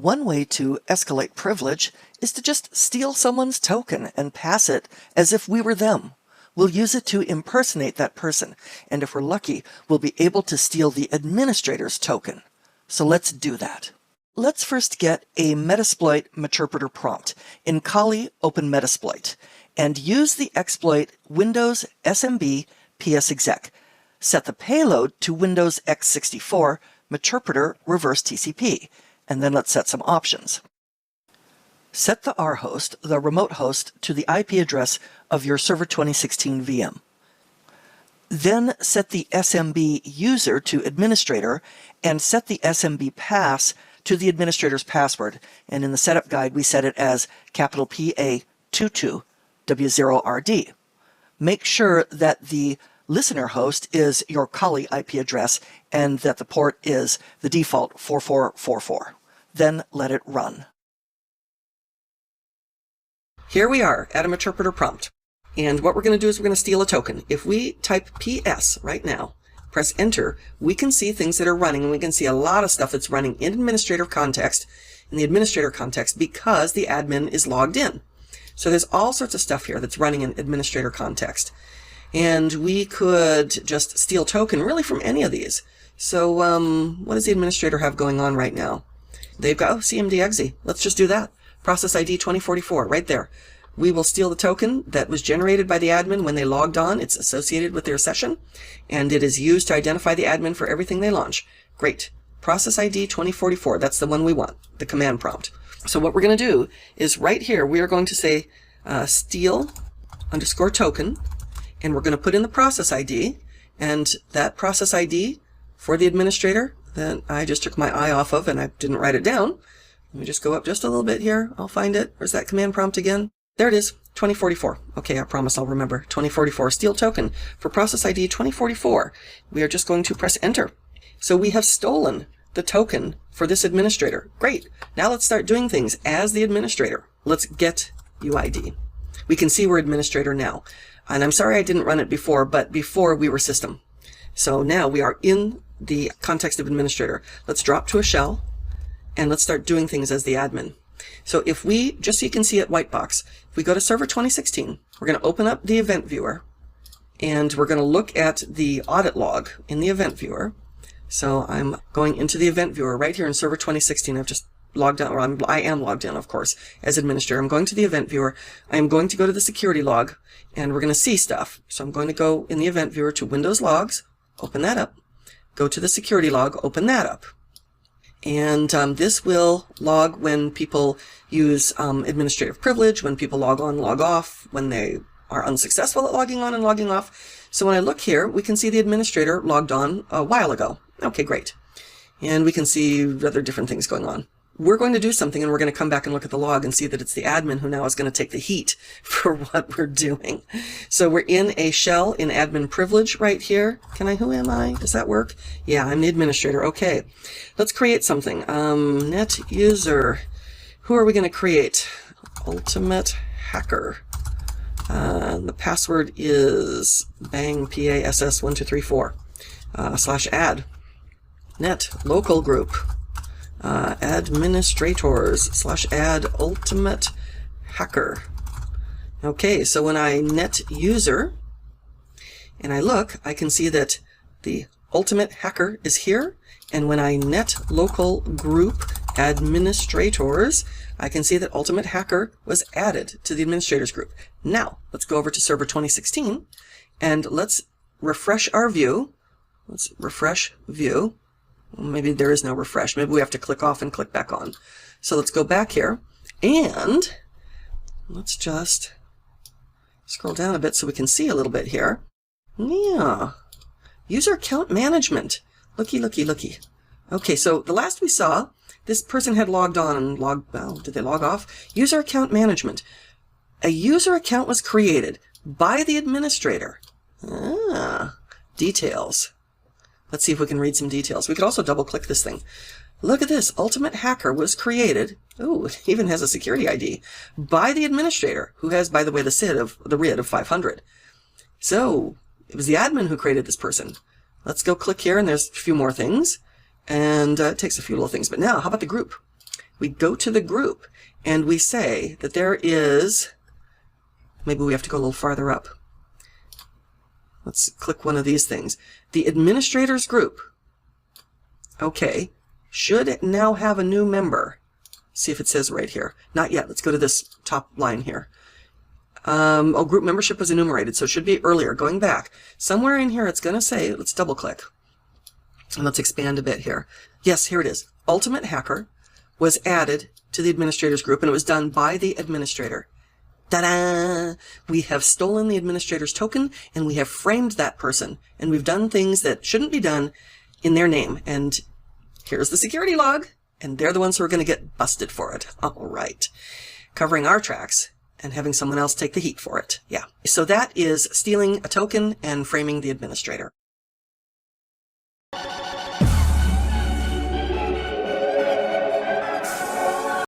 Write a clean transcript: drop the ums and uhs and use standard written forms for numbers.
One way to escalate privilege is to just steal someone's token and pass it as if we were them. We'll use it to impersonate that person, and if we're lucky, we'll be able to steal the administrator's token. So let's do that. Let's first get a Metasploit Meterpreter prompt. In Kali, open Metasploit, and use the exploit Windows SMB psexec. Set the payload to Windows x64 Meterpreter reverse TCP, and then let's set some options. Set the rhost, the remote host, to the IP address of your Server 2016 VM. Then set the SMB user to administrator and set the SMB pass to the administrator's password. And in the setup guide, we set it as capital PA22W0RD. Make sure that the listener host is your Kali IP address and that the port is the default 4444. Then let it run. Here we are at a Meterpreter prompt. And what we're going to do is we're going to steal a token. If we type PS right now, press enter, we can see things that are running, and we can see a lot of stuff that's running in administrator context, because the admin is logged in. So there's all sorts of stuff here that's running in administrator context. And we could just steal token really from any of these. So what does the administrator have going on right now? They've got cmd.exe. Let's just do that. Process ID 2044 right there. We will steal the token that was generated by the admin when they logged on. It's associated with their session, and it is used to identify the admin for everything they launch. Great. Process ID 2044. That's the one we want, the command prompt. So what we're going to do is right here, we are going to say steal underscore token, and we're going to put in the process ID, and that process ID for the administrator that I just took my eye off of and I didn't write it down. Let me just go up just a little bit here. I'll find it. Where's that command prompt again? There it is, 2044. Okay, I promise I'll remember. 2044, steal token for process ID 2044. We are just going to press enter. So we have stolen the token for this administrator. Great. Now let's start doing things as the administrator. Let's get UID. We can see we're administrator now. And I'm sorry I didn't run it before, but before we were system. So now we are in the context of administrator. Let's drop to a shell and let's start doing things as the admin. So if we, just so you can see it white box, if we go to Server 2016, we're going to open up the event viewer and we're going to look at the audit log in the event viewer. So I'm going into the event viewer right here in Server 2016. I've just logged out, or I am logged in, of course, as administrator. I'm going to the event viewer. I am going to go to the security log and we're going to see stuff. So I'm going to go in the event viewer to Windows Logs, open that up, go to the security log, open that up. And this will log when people use administrative privilege, when people log on, log off, when they are unsuccessful at logging on and logging off. So when I look here, we can see the administrator logged on a while ago. Okay, great. And we can see other different things going on. We're going to do something and we're going to come back and look at the log and see that it's the admin who now is going to take the heat for what we're doing. So we're in a shell in admin privilege right here. Who am I? Does that work? Yeah, I'm the administrator. Okay. Let's create something. Net user. Who are we going to create? Ultimate hacker. The password is bangpass1234 /add. Net local group. Administrators /add ultimate hacker. Okay, so when I net user and I look, I can see that the ultimate hacker is here. And when I net local group administrators, I can see that ultimate hacker was added to the administrators group. Now, let's go over to Server 2016 and let's refresh our view. Let's refresh view. Maybe there is no refresh. Maybe we have to click off and click back on. So let's go back here and let's just scroll down a bit so we can see a little bit here. Yeah. User account management. Looky, looky, looky. Okay, so the last we saw, this person had logged on and did they log off? User account management. A user account was created by the administrator. Details. Let's see if we can read some details. We could also double click this thing. Look at this. Ultimate hacker was created. Oh, it even has a security ID by the administrator, who has, by the way, the RID of 500. So it was the admin who created this person. Let's go click here, and there's a few more things. And it takes a few little things. But now, how about the group? we go to the group and we say that there is, maybe we have to go a little farther up. Let's click one of these things. The administrators group, okay, should now have a new member. See if it says right here. Not yet. Let's go to this top line here. Oh, group membership was enumerated, so it should be earlier. Going back, somewhere in here it's going to say, let's double click. And let's expand a bit here. Yes, here it is. Ultimate Hacker was added to the administrators group, and it was done by the administrator. Ta-da! We have stolen the administrator's token, and we have framed that person, and we've done things that shouldn't be done in their name. And here's the security log, and they're the ones who are going to get busted for it. All right. Covering our tracks and having someone else take the heat for it. Yeah. So that is stealing a token and framing the administrator.